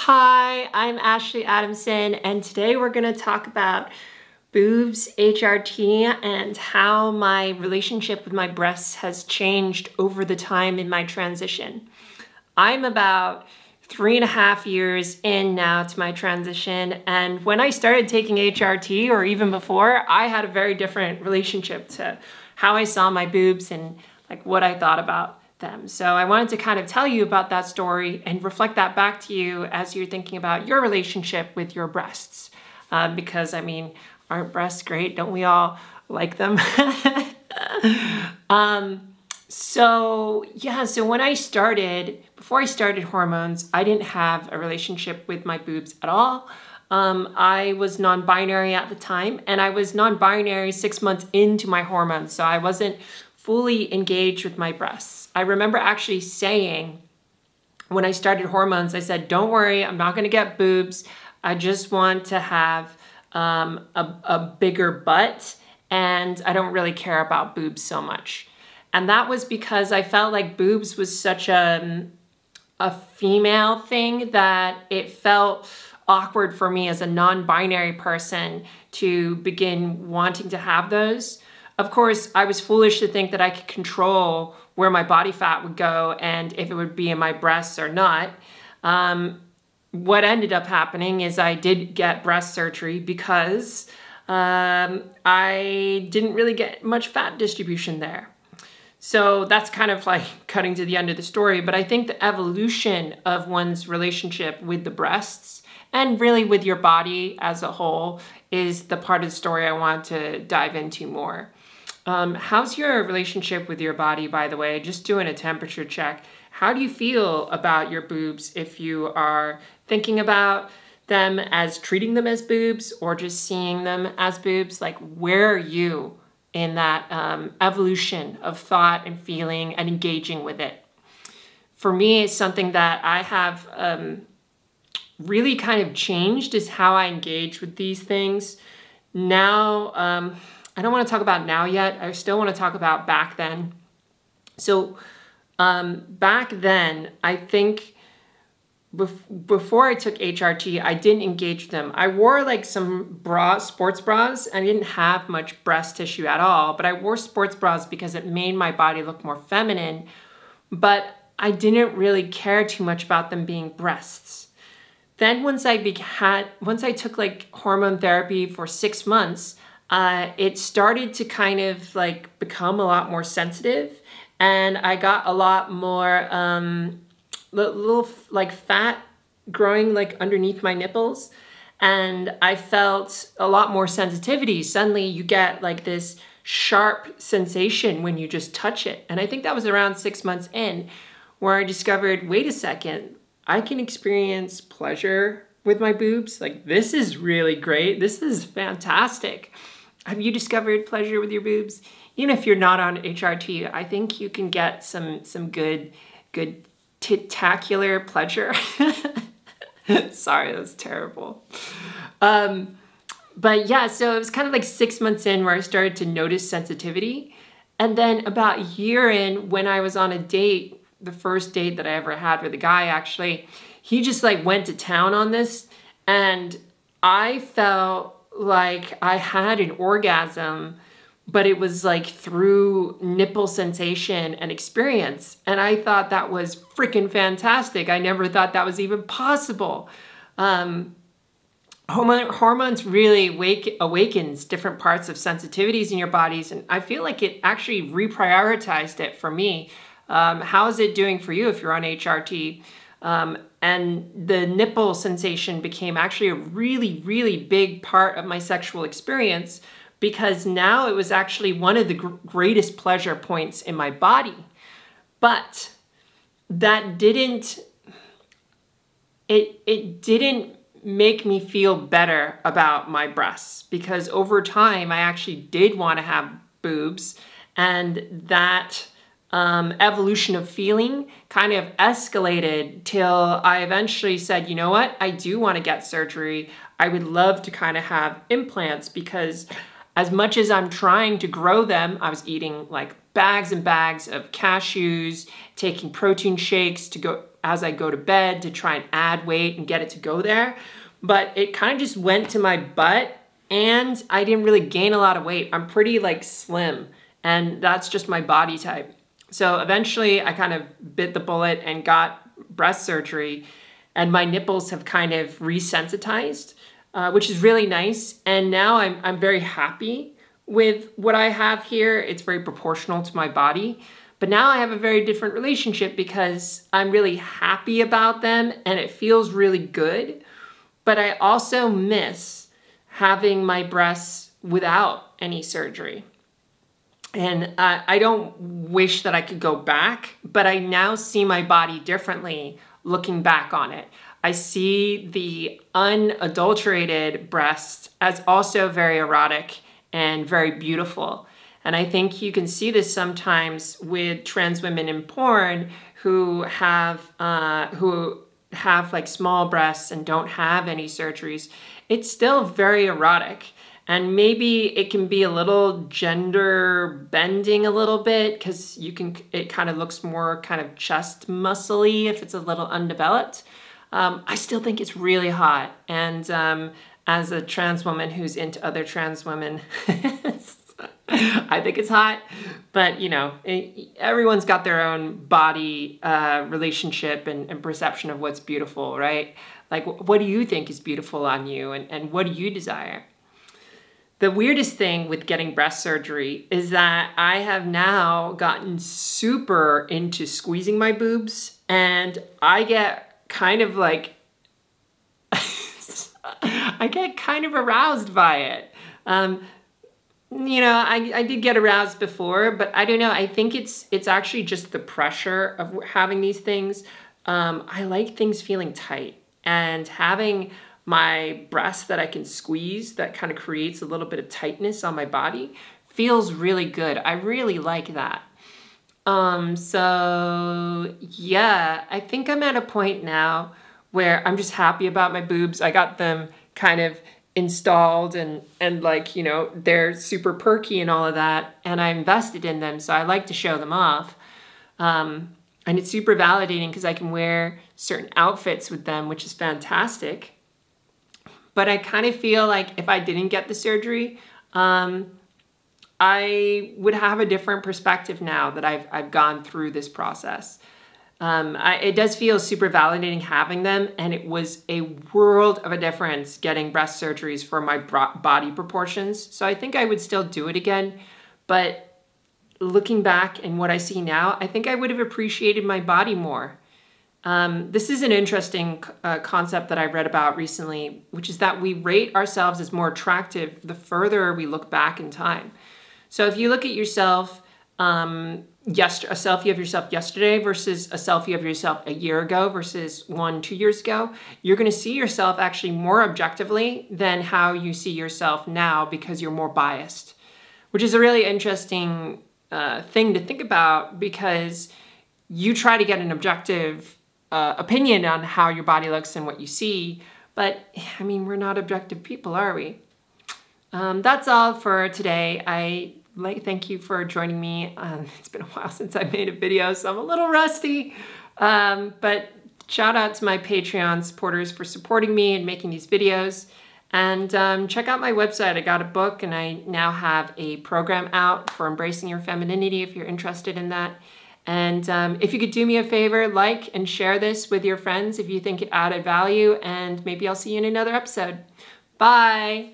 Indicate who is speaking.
Speaker 1: Hi, I'm Ashley Adamson, and today we're going to talk about boobs, HRT, and how my relationship with my breasts has changed over the time in my transition. I'm about 3.5 years in now to my transition, and when I started taking HRT, or even before, I had a very different relationship to how I saw my boobs and like what I thought about them. So I wanted to kind of tell you about that story and reflect that back to you as you're thinking about your relationship with your breasts. Because I mean, aren't breasts great? Don't we all like them? So when I started, before I started hormones, I didn't have a relationship with my boobs at all. I was non-binary at the time, and I was non-binary 6 months into my hormones, so I wasn't fully engaged with my breasts. I remember actually saying, when I started hormones, I said, don't worry, I'm not gonna get boobs. I just want to have a bigger butt, and I don't really care about boobs so much. And that was because I felt like boobs was such a female thing that it felt awkward for me as a non-binary person to begin wanting to have those. Of course, I was foolish to think that I could control where my body fat would go and if it would be in my breasts or not. What ended up happening is I did get breast surgery because I didn't really get much fat distribution there. So that's kind of like cutting to the end of the story, but I think the evolution of one's relationship with the breasts and really with your body as a whole is the part of the story I want to dive into more. How's your relationship with your body, by the way? Just doing a temperature check. How do you feel about your boobs if you are thinking about them as treating them as boobs or just seeing them as boobs? Like, where are you in that evolution of thought and feeling and engaging with it? For me, it's something that I have really kind of changed is how I engage with these things. Now, I don't want to talk about now yet. I still want to talk about back then. So back then, I think before I took HRT, I didn't engage with them. I wore like some sports bras. I didn't have much breast tissue at all, but I wore sports bras because it made my body look more feminine. But I didn't really care too much about them being breasts. Then once I took like hormone therapy for 6 months, it started to kind of like become a lot more sensitive, and I got a lot more little like fat growing like underneath my nipples, and I felt a lot more sensitivity. Suddenly you get like this sharp sensation when you just touch it. And I think that was around 6 months in where I discovered, wait a second, I can experience pleasure with my boobs. Like, this is really great. This is fantastic. Have you discovered pleasure with your boobs? Even if you're not on HRT, I think you can get some good titacular pleasure. Sorry, that was terrible. But yeah, so it was kind of like 6 months in where I started to notice sensitivity. And then about a year in, when I was on a date, the first date that I ever had with a guy, actually, he just like went to town on this, and I felt like I had an orgasm, but it was like through nipple sensation and experience. And I thought that was freaking fantastic. I never thought that was even possible. Hormones really awakens different parts of sensitivities in your bodies. And I feel like it actually reprioritized it for me. How is it doing for you if you're on HRT? And the nipple sensation became actually a really, really big part of my sexual experience, because now it was actually one of the greatest pleasure points in my body. But that didn't make me feel better about my breasts, because over time I actually did want to have boobs, and that evolution of feeling kind of escalated till I eventually said, you know what, I do want to get surgery. I would love to kind of have implants, because as much as I'm trying to grow them, I was eating like bags and bags of cashews, taking protein shakes to go as I go to bed to try and add weight and get it to go there. But it kind of just went to my butt and I didn't really gain a lot of weight. I'm pretty like slim and that's just my body type. So eventually I kind of bit the bullet and got breast surgery and my nipples have kind of resensitized, which is really nice. And now I'm very happy with what I have here. It's very proportional to my body. But now I have a very different relationship because I'm really happy about them and it feels really good. But I also miss having my breasts without any surgery. And I don't wish that I could go back, but I now see my body differently looking back on it. I see the unadulterated breast as also very erotic and very beautiful. And I think you can see this sometimes with trans women in porn who have like small breasts and don't have any surgeries. It's still very erotic. And maybe it can be a little gender bending a little bit because it kind of looks more kind of chest muscly if it's a little undeveloped. I still think it's really hot. And as a trans woman who's into other trans women, I think it's hot. But, you know, everyone's got their own body relationship and perception of what's beautiful, right? Like, what do you think is beautiful on you and what do you desire? The weirdest thing with getting breast surgery is that I have now gotten super into squeezing my boobs and I get kind of like, I get kind of aroused by it. You know, I did get aroused before, but I don't know. I think it's actually just the pressure of having these things. I like things feeling tight and having my breast that I can squeeze that kind of creates a little bit of tightness on my body feels really good. I really like that. So yeah, I think I'm at a point now where I'm just happy about my boobs. I got them kind of installed and like, you know, they're super perky and all of that. And I invested in them. So I like to show them off. And it's super validating because I can wear certain outfits with them, which is fantastic. But I kind of feel like if I didn't get the surgery, I would have a different perspective now that I've gone through this process. It does feel super validating having them, and it was a world of a difference getting breast surgeries for my body proportions. So I think I would still do it again, but looking back and what I see now, I think I would have appreciated my body more. This is an interesting concept that I read about recently, which is that we rate ourselves as more attractive the further we look back in time. So if you look at yourself, a selfie of yourself yesterday versus a selfie of yourself a year ago versus 2 years ago, you're going to see yourself actually more objectively than how you see yourself now because you're more biased, which is a really interesting thing to think about because you try to get an objective opinion on how your body looks and what you see. But I mean, we're not objective people, are we? That's all for today. Thank you for joining me. It's been a while since I made a video, so I'm a little rusty. But shout out to my Patreon supporters for supporting me and making these videos. And check out my website. I got a book and I now have a program out for embracing your femininity if you're interested in that. And if you could do me a favor, like and share this with your friends if you think it added value, and maybe I'll see you in another episode. Bye.